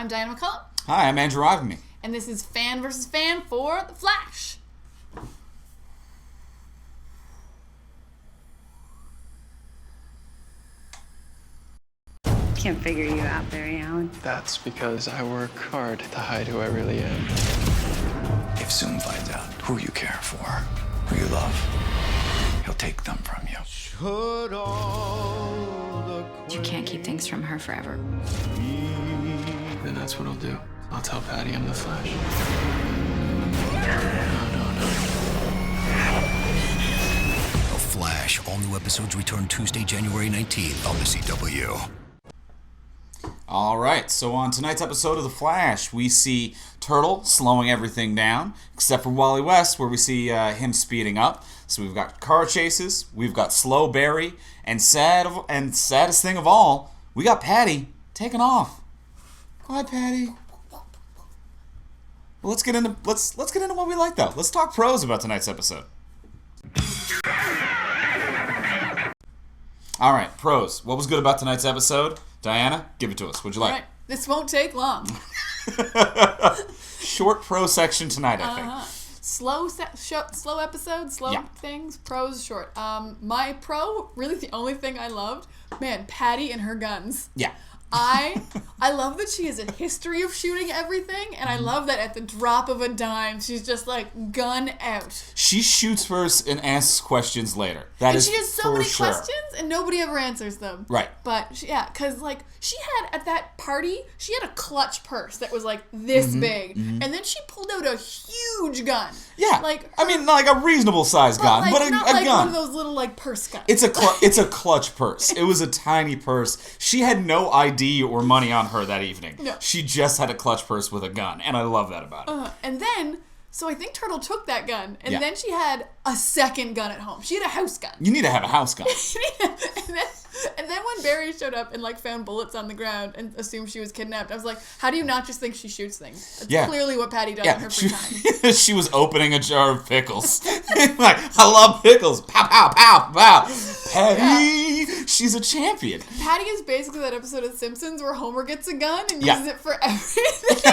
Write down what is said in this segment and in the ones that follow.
I'm Diana McCallum. Hi, I'm Andrew Ivimey. And this is Fan vs. Fan for The Flash. Can't figure you out, Barry Allen. That's because I work hard to hide who I really am. If Zoom finds out who you care for, who you love, he'll take them from you. You can't keep things from her forever. Then that's what I'll do. I'll tell Patty I'm the Flash. The Flash. All new episodes return Tuesday, January 19th on the CW. All right, so on tonight's episode of The Flash, we see Turtle slowing everything down, except for Wally West, where we see him speeding up. So we've got car chases, we've got slow Barry, and saddest thing of all, we got Patty taking off. Go ahead, Patty. Well, let's get into what we like though. Let's talk pros about tonight's episode. All right, pros. What was good about tonight's episode? Diana, give it to us. What'd you like? All right, this won't take long. Short pro section tonight, I think. Slow episode, things, pros short. My pro, really the only thing I loved, man, Patty and her guns. Yeah. I love that she has a history of shooting everything, and I love that at the drop of a dime, she's just like, gun out. She shoots first and asks questions later. That And is she has so many questions, and nobody ever answers them. Right. But, because, like, she had, at that party, she had a clutch purse that was, like, this big. And then she pulled out a huge gun. Yeah. I mean, like a reasonable size gun, but not a like gun. one of those little, like, purse guns. It's a clutch purse. It was a tiny purse. She had no ID or money on her that evening. No. She just had a clutch purse with a gun, and I love that about it. And then, so I think Turtle took that gun, and Yeah. then she had a second gun at home. She had a house gun. You need to have a house gun. and then when Barry showed up and like found bullets on the ground and assumed she was kidnapped, I was like, how do you not just think she shoots things? That's clearly what Patty does in her free time. She was opening a jar of pickles. Like, I love pickles. Pow, pow, pow, pow. Patty, she's a champion. Patty is basically that episode of Simpsons where Homer gets a gun and Yeah. uses it for everything.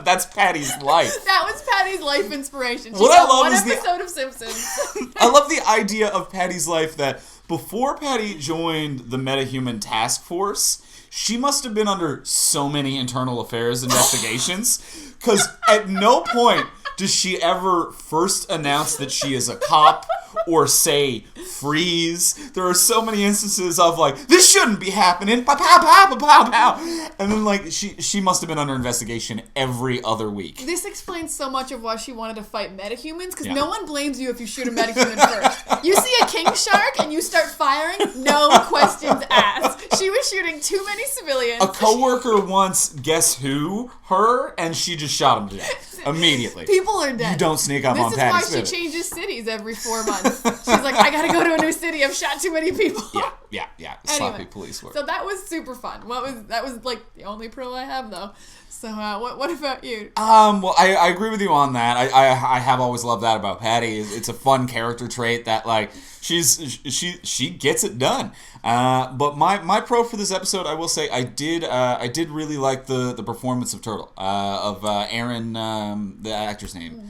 That's Patty's life. That was Patty's life inspiration. She What got I love one is episode of Simpsons. I love the idea of Patty's life that before Patty joined the Metahuman Task Force, she must have been under so many internal affairs investigations, because at no point does she ever first announce that she is a cop or say freeze. There are so many instances of like, this shouldn't be happening, pow, pow, pow, pow, pow. And then like she must have been under investigation every other week. This explains so much of why she wanted to fight metahumans, because Yeah. no one blames you if you shoot a metahuman first. You see a king shark and you start firing, no questions asked. She was shooting too many civilians. A coworker once, guess who? Her, and she just shot him to death immediately. People are dead. You don't sneak up on This Patty's is why Pivot. she changes cities every 4 months. She's like, I gotta go to a new city. I've shot too many people. Yeah. Anyway, Sloppy police work. So that was super fun. That was like the only pro I have though. So what about you? Well, I agree with you on that. I have always loved that about Patty. It's a fun character trait that like she gets it done. But my pro for this episode, I will say I did really like the performance of Turtle, of Aaron, the actor's name,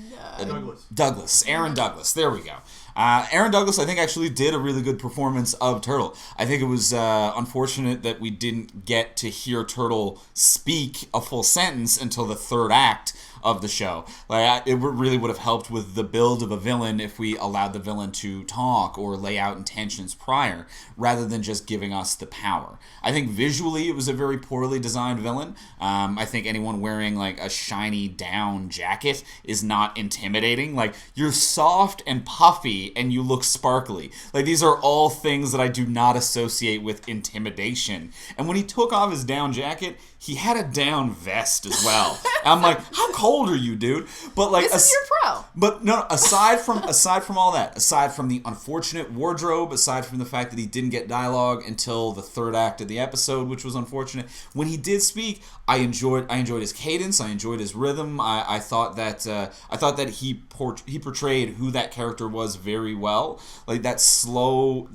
Douglas. Aaron Douglas. There we go. Aaron Douglas, I think, actually did a really good performance of Turtle. I think it was unfortunate that we didn't get to hear Turtle speak a full sentence until the third act of the show. Like, it really would have helped with the build of a villain if we allowed the villain to talk or lay out intentions prior, rather than just giving us the power. I think visually it was a very poorly designed villain. I think anyone wearing like a shiny down jacket is not intimidating. Like, you're soft and puffy and you look sparkly. Like, these are all things that I do not associate with intimidation. And when he took off his down jacket, he had a down vest as well. I'm like, how cold are you, dude? But like, This is your pro. But no, aside from all that, aside from the unfortunate wardrobe, aside from the fact that he didn't get dialogue until the third act of the episode, which was unfortunate, when he did speak, I enjoyed his cadence, I enjoyed his rhythm. I thought that he portrayed who that character was very well. Like that slow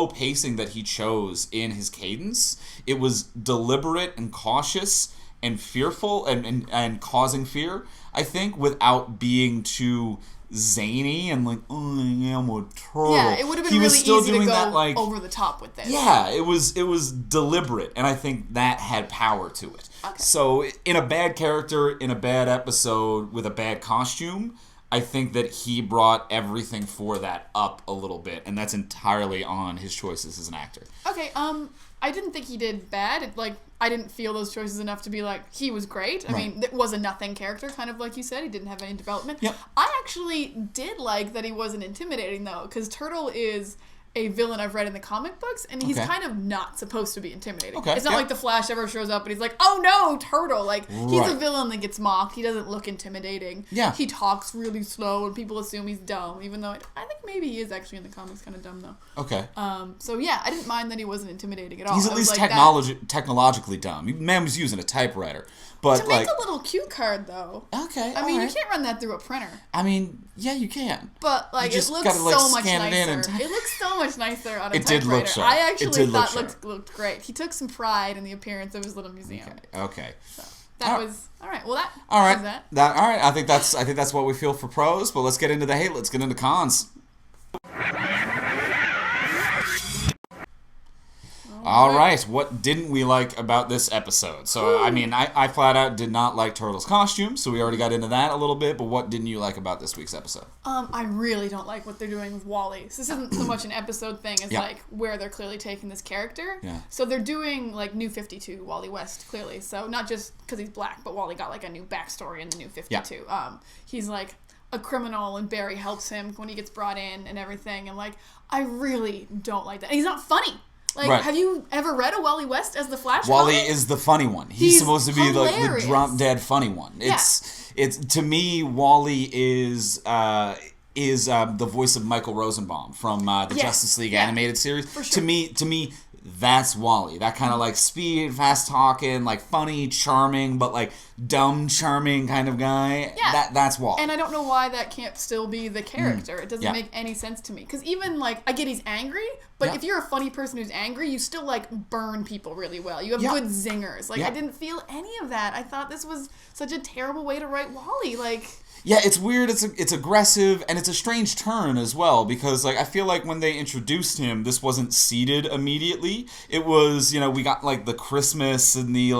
pacing that he chose in his cadence, it was deliberate and cautious. and fearful and causing fear, I think, without being too zany and like, oh, I am a turtle. Yeah, it would have been really easy to go over the top with this. Yeah, it was deliberate, and I think that had power to it. Okay. So in a bad character, in a bad episode, with a bad costume, I think that he brought everything for that up a little bit, and that's entirely on his choices as an actor. Okay, I didn't think he did bad. I didn't feel those choices enough to be like, he was great. I mean, it was a nothing character, kind of like you said. He didn't have any development. Yep. I actually did like that he wasn't intimidating, though, because Turtle is a villain I've read in the comic books, and he's kind of not supposed to be intimidating. Okay. It's not like the Flash ever shows up and he's like, oh no, Turtle. Like, he's a villain that gets mocked. He doesn't look intimidating. Yeah. He talks really slow and people assume he's dumb, even though I think maybe he is actually in the comics kind of dumb, though. Okay. So yeah, I didn't mind that he wasn't intimidating at all. He's at least technologically dumb. Man was using a typewriter. But to make a little cue card, though. Okay. I mean, you can't run that through a printer. I mean, yeah, you can. But it looks so much nicer. It looks so much nicer on a typewriter. It did look sharp. I actually thought it looked great. He took some pride in the appearance of his little museum. Okay. So that was all right. Well, that was that. All right. I think that's what we feel for pros. But let's get into the hate. Let's get into cons. All right, what didn't we like about this episode? So, I mean, I flat out did not like Turtle's costume, so we already got into that a little bit, but what didn't you like about this week's episode? I really don't like what they're doing with Wally. So this isn't so much an episode thing as, where they're clearly taking this character. Yeah. So they're doing, New 52, Wally West, clearly. So not just because he's black, but Wally got, a new backstory in the New 52. Yeah. He's, a criminal, and Barry helps him when he gets brought in and everything, and, I really don't like that. And he's not funny. Have you ever read a Wally West as the Flash? Wally is the funny one. He's supposed to be the drop dead funny one. It's to me, Wally is the voice of Michael Rosenbaum from the Justice League animated series. For sure. To me, that's Wally. That kind of speed, fast talking, funny, charming, but dumb, charming kind of guy. Yeah. That's Wally. And I don't know why that can't still be the character. It doesn't make any sense to me. Because even I get he's angry, but if you're a funny person who's angry, you still burn people really well. You have good zingers. I didn't feel any of that. I thought this was such a terrible way to write Wally. Yeah, it's weird, it's aggressive, and it's a strange turn as well, because, I feel like when they introduced him, this wasn't seeded immediately. It was, we got, the Christmas and the,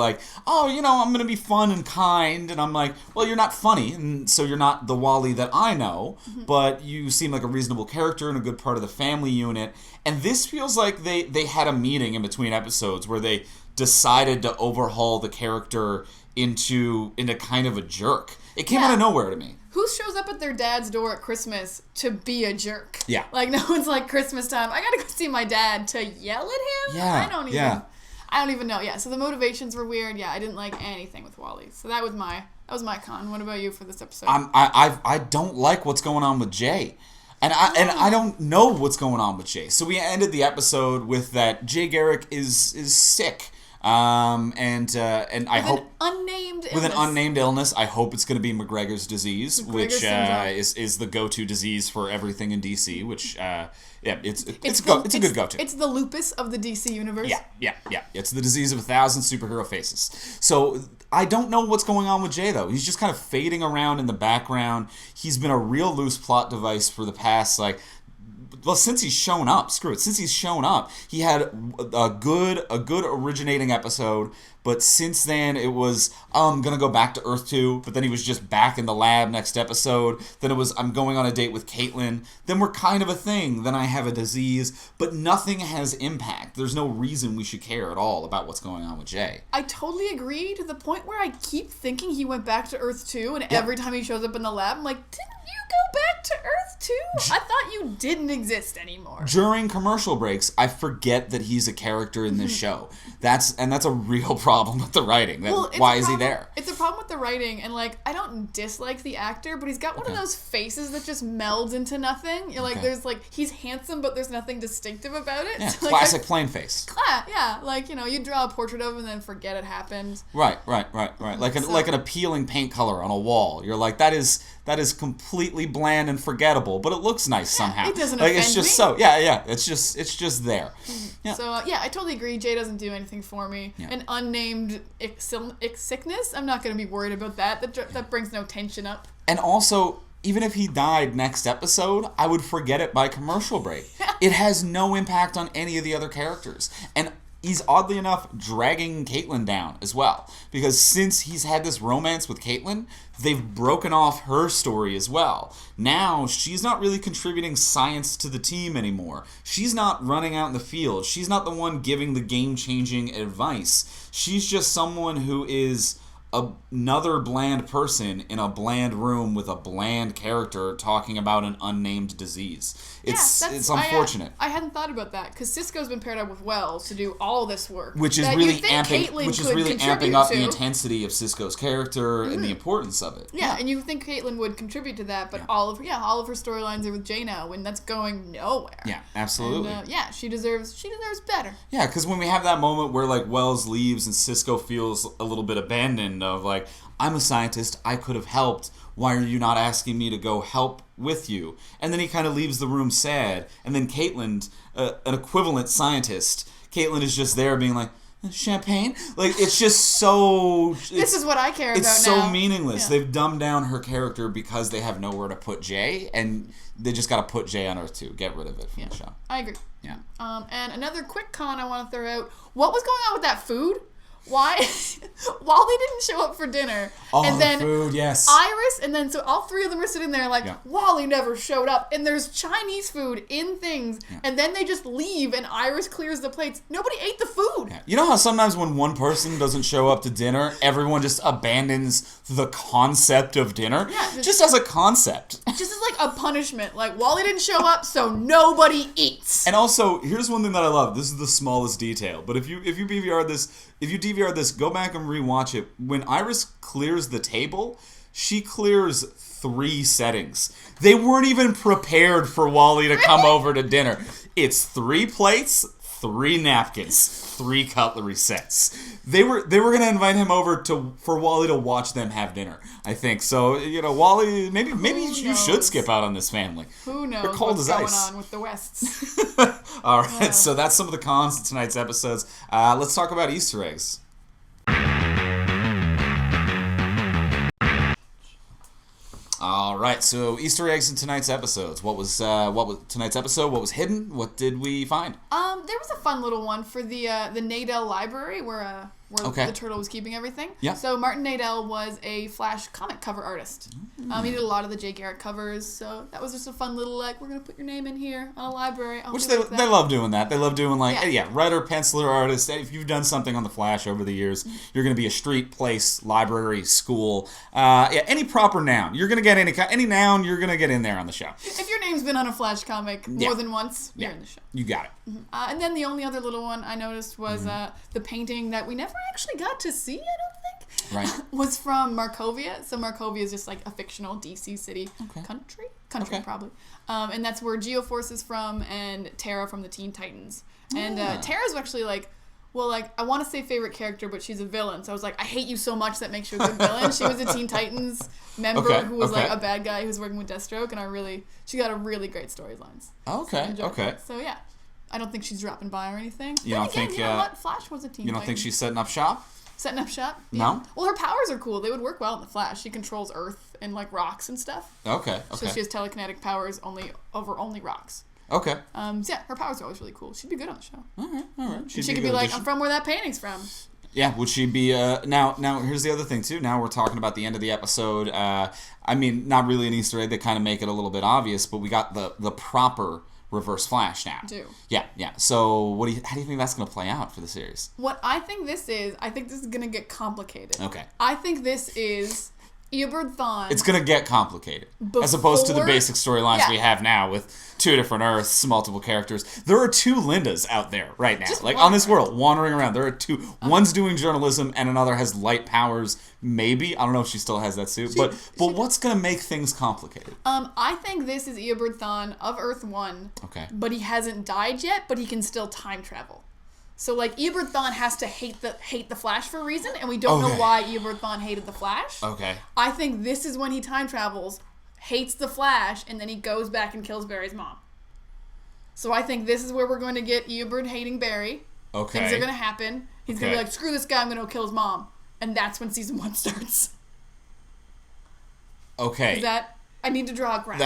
I'm gonna be fun and kind, and I'm like, well, you're not funny, and so you're not the Wally that I know, but you seem like a reasonable character and a good part of the family unit, and this feels like they had a meeting in between episodes where they decided to overhaul the character into kind of a jerk. It came out of nowhere to me. Who shows up at their dad's door at Christmas to be a jerk? Yeah. No one's Christmas time, I gotta go see my dad to yell at him? Yeah. I don't even know. Yeah, so the motivations were weird. Yeah, I didn't like anything with Wally. So that was my con. What about you for this episode? I don't like what's going on with Jay. And I don't know what's going on with Jay. So we ended the episode with that Jay Garrick is sick. And I hope with an unnamed illness. I hope it's going to be McGregor's disease, which is the go-to disease for everything in DC. Which it's a good go-to. It's the lupus of the DC universe. Yeah. It's the disease of 1,000 superhero faces. So I don't know what's going on with Jay though. He's just kind of fading around in the background. He's been a real loose plot device for the past since he's shown up, since he's shown up, he had a good originating episode, but since then it was, I'm gonna go back to Earth 2, but then he was just back in the lab next episode, then it was, I'm going on a date with Caitlin, then we're kind of a thing, then I have a disease, but nothing has impact. There's no reason we should care at all about what's going on with Jay. I totally agree to the point where I keep thinking he went back to Earth 2, and every time he shows up in the lab, I'm like, didn't you go back to Earth 2? I thought you didn't exist anymore. During commercial breaks, I forget that he's a character in this show. That's a real problem with the writing. Why is he there? It's a problem with the writing, and I don't dislike the actor, but he's got one of those faces that just melds into nothing. You're there's he's handsome, but there's nothing distinctive about it. Yeah, so, classic plain face. Yeah, you draw a portrait of him and then forget it happened. Right. Like an appealing paint color on a wall. You're like, that is completely bland and forgettable, but it looks nice somehow. It doesn't offend it's just me. It's just there. Yeah. So I totally agree. Jay doesn't do anything for me. Yeah. An unnamed unnamed sickness, I'm not going to be worried about that. That brings no tension up. And also, even if he died next episode, I would forget it by commercial break. It has no impact on any of the other characters. And he's oddly enough dragging Caitlin down as well. Because since he's had this romance with Caitlin, they've broken off her story as well. Now, she's not really contributing science to the team anymore. She's not running out in the field. She's not the one giving the game-changing advice. She's just someone who is another bland person in a bland room with a bland character talking about an unnamed disease. It's unfortunate. I hadn't thought about that because Cisco's been paired up with Wells to do all this work, which is really amping up the intensity of Cisco's character and the importance of it. Yeah, and you think Caitlin would contribute to that, but all of her storylines are with Jay now, and that's going nowhere. Yeah, absolutely. And, she deserves better. Yeah, because when we have that moment where like Wells leaves and Cisco feels a little bit abandoned of like, I'm a scientist, I could have helped. Why are you not asking me to go help with you? And then he kind of leaves the room sad. And then Caitlin, an equivalent scientist, Caitlin is just there being like, champagne? Like, it's just so... This is what I care about now. It's so meaningless. Yeah. They've dumbed down her character because they have nowhere to put Jay, and they just got to put Jay on Earth 2. Get rid of it from the show. I agree. Yeah. And another quick con I want to throw out. What was going on with that food? Why? Wally didn't show up for dinner. Oh, and then food, yes. Iris, and then so all three of them are sitting there like, Wally never showed up. And there's Chinese food in things. Yeah. And then they just leave and Iris clears the plates. Nobody ate the food. Yeah. You know how sometimes when one person doesn't show up to dinner, everyone just abandons the concept of dinner? Yeah. Just as a concept. Just as like a punishment. Like, Wally didn't show up, so nobody eats. And also, here's one thing that I love. This is the smallest detail. But if you DVR this, go back and rewatch it. When Iris clears the table, she clears 3 settings. They weren't even prepared for Wally to come over to dinner. It's 3 plates, 3 napkins, 3 cutlery sets. They were going to invite him over for Wally to watch them have dinner, I think. So, Wally, maybe you should skip out on this family. Who knows They're cold what's as going ice. on with the Wests. All right, so that's some of the cons of tonight's episodes. Let's talk about Easter eggs. All right, so Easter eggs in tonight's episodes. What was tonight's episode? What was hidden? What did we find? There was a fun little one for the Nadell library where the turtle was keeping everything. Yeah. So Martin Nadell was a Flash comic cover artist. He did a lot of the Jay Garrick covers, so that was just a fun little we're gonna put your name in here on a library. Which they love doing that. They love doing writer, penciler, artist. If you've done something on the Flash over the years, you're gonna be a street, place, library, school, any proper noun. You're gonna get any noun. You're gonna get in there on the show. If your name's been on a Flash comic more than once, you're in the show. You got it. Mm-hmm. And then the only other little one I noticed was the painting that we never actually got to see, I don't think. Right. Was from Markovia. So Markovia is just like a fictional DC city. Country, probably. And that's where Geoforce is from and Tara from the Teen Titans. And Tara's actually I want to say favorite character, but she's a villain. So I was like, I hate you so much that makes you a good villain. She was a Teen Titans member who was like a bad guy who was working with Deathstroke, and she got a really great storylines. Okay. So yeah, I don't think she's dropping by or anything. You don't think? Flash was a Teen. You don't think she's setting up shop? Setting up shop? Yeah. No? Well, her powers are cool. They would work well in the Flash. She controls Earth and like rocks and stuff. Okay. So she has telekinetic powers over only rocks. Okay. So her powers are always really cool. She'd be good on the show. All right. She could be like, I'm from where that painting's from. Yeah, would she be... Now, here's the other thing, too. Now we're talking about the end of the episode. I mean, not really an Easter egg. They kind of make it a little bit obvious, but we got the proper Reverse Flash now. Yeah. So how do you think that's going to play out for the series? What I think this is going to get complicated. Okay. I think this is Eobard Thawne. It's going to get complicated. As opposed to the basic storylines we have now with 2 different Earths, multiple characters. There are 2 Lindas out there right now. Just on this world, wandering around. There are 2. One's doing journalism and another has light powers. Maybe. I don't know if she still has that suit. But what's going to make things complicated? I think this is Eobard Thawne of Earth 1. Okay. But he hasn't died yet, but he can still time travel. So, Eobard Thawne has to hate the Flash for a reason, and we don't know why Eobard Thawne hated the Flash. Okay. I think this is when he time travels, hates the Flash, and then he goes back and kills Barry's mom. So I think this is where we're going to get Eobard hating Barry. Okay. Things are going to happen, He's going to be like, screw this guy, I'm going to kill his mom. And that's when season 1 starts. Okay. I need to draw a graph.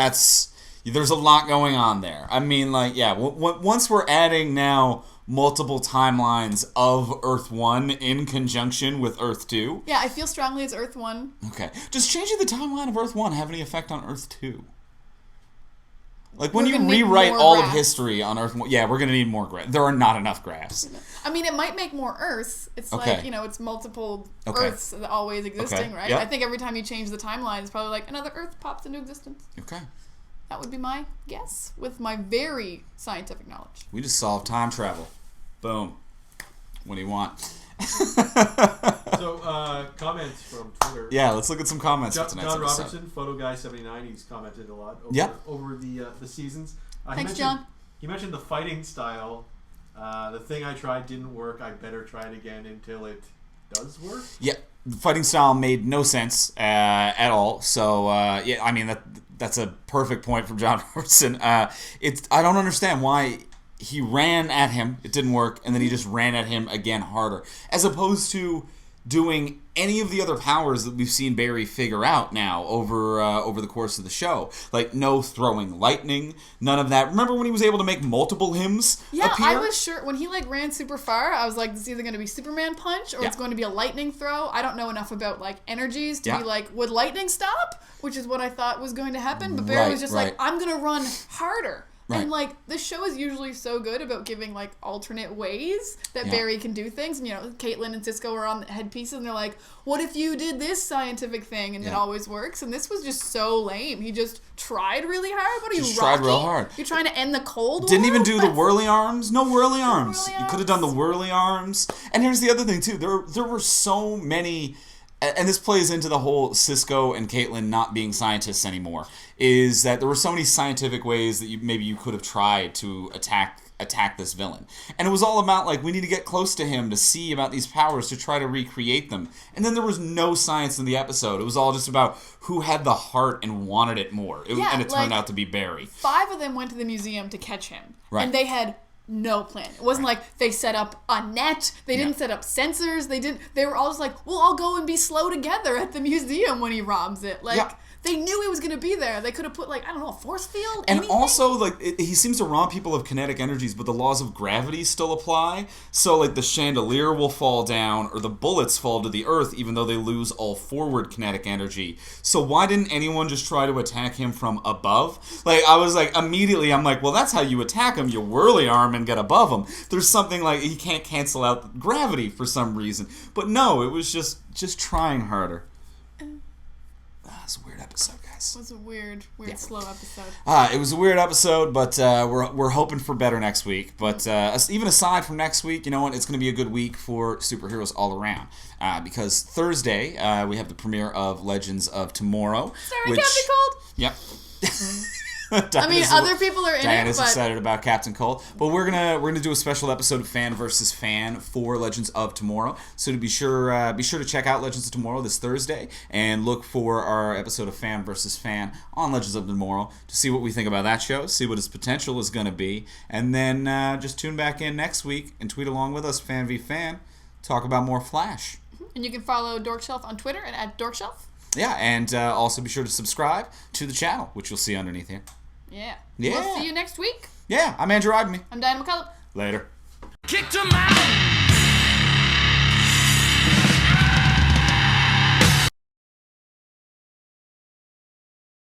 There's a lot going on there. I mean, like, yeah, once we're adding now multiple timelines of Earth 1 in conjunction with Earth 2. Yeah, I feel strongly it's Earth 1. Okay. Does changing the timeline of Earth 1 have any effect on Earth 2? Like, when you rewrite all of history on Earth 1, yeah, we're going to need more graphs. There are not enough graphs. I mean, it might make more Earths. It's like, it's multiple Earths always existing, right? Yep. I think every time you change the timeline, it's probably like another Earth pops into existence. Okay. That would be my guess, with my very scientific knowledge. We just solved time travel. Boom. What do you want? So, comments from Twitter. Yeah, let's look at some comments for tonight's John episode. Robertson, Photo Guy 79, he's commented a lot over the seasons. Thanks, John. He mentioned the fighting style. The thing I tried didn't work. I better try it again until it does work. Yeah, the fighting style made no sense at all. So, yeah, I mean, that's a perfect point from John Robertson. I don't understand why he ran at him, it didn't work, and then he just ran at him again harder. As opposed to doing any of the other powers that we've seen Barry figure out now over the course of the show. Like, no throwing lightning, none of that. Remember when he was able to make multiple hymns appear? I was sure, when he, like, ran super far, I was like, it's either going to be Superman punch, or it's going to be a lightning throw. I don't know enough about, like, energies to be like, would lightning stop? Which is what I thought was going to happen, but Barry was just like, I'm going to run harder. Right. And, like, this show is usually so good about giving, like, alternate ways that Barry can do things. And, Caitlin and Cisco are on the headpieces, and they're like, what if you did this scientific thing? And it always works. And this was just so lame. He just tried really hard. What are you, Rocky? Tried real hard. You're trying to end the Cold War? Didn't even do the whirly arms. No whirly arms. You could have done the whirly arms. And here's the other thing, too. There were so many... And this plays into the whole Cisco and Caitlin not being scientists anymore, is that there were so many scientific ways that you could have tried to attack this villain. And it was all about, like, we need to get close to him to see about these powers to try to recreate them. And then there was no science in the episode. It was all just about who had the heart and wanted it more. And it turned out to be Barry. 5 of them went to the museum to catch him. Right. And they had... no plan. It wasn't like they set up a net. They didn't set up sensors. They were all just like, well, I'll go and be slow together at the museum when he robs it. Like, they knew he was going to be there. They could have put, like, I don't know, a force field? And anything? Also, like, he seems to rob people of kinetic energies, but the laws of gravity still apply. So, like, the chandelier will fall down, or the bullets fall to the earth, even though they lose all forward kinetic energy. So why didn't anyone just try to attack him from above? Like, I was like, immediately, I'm like, well, that's how you attack him. You whirly arm and get above him. There's something like, he can't cancel out gravity for some reason. But no, it was just trying harder. It's a weird episode, guys. It was a weird, slow episode. It was a weird episode, but we're hoping for better next week. But even aside from next week, you know what? It's going to be a good week for superheroes all around. Because Thursday, we have the premiere of Legends of Tomorrow. Starring Captain Cold? Yep. Other people are in Diana's excited about Captain Cold, but we're gonna do a special episode of Fan versus Fan for Legends of Tomorrow. So to be sure to check out Legends of Tomorrow this Thursday and look for our episode of Fan versus Fan on Legends of Tomorrow to see what we think about that show, see what its potential is gonna be, and then just tune back in next week and tweet along with us, Fan v Fan, talk about more Flash. And you can follow Dorkshelf on Twitter at Dorkshelf. Yeah, and also be sure to subscribe to the channel, which you'll see underneath here. Yeah. Yeah. We'll see you next week. Yeah, I'm Andrew Ivimey. I'm Diana McCallum. Later. Kicked him out.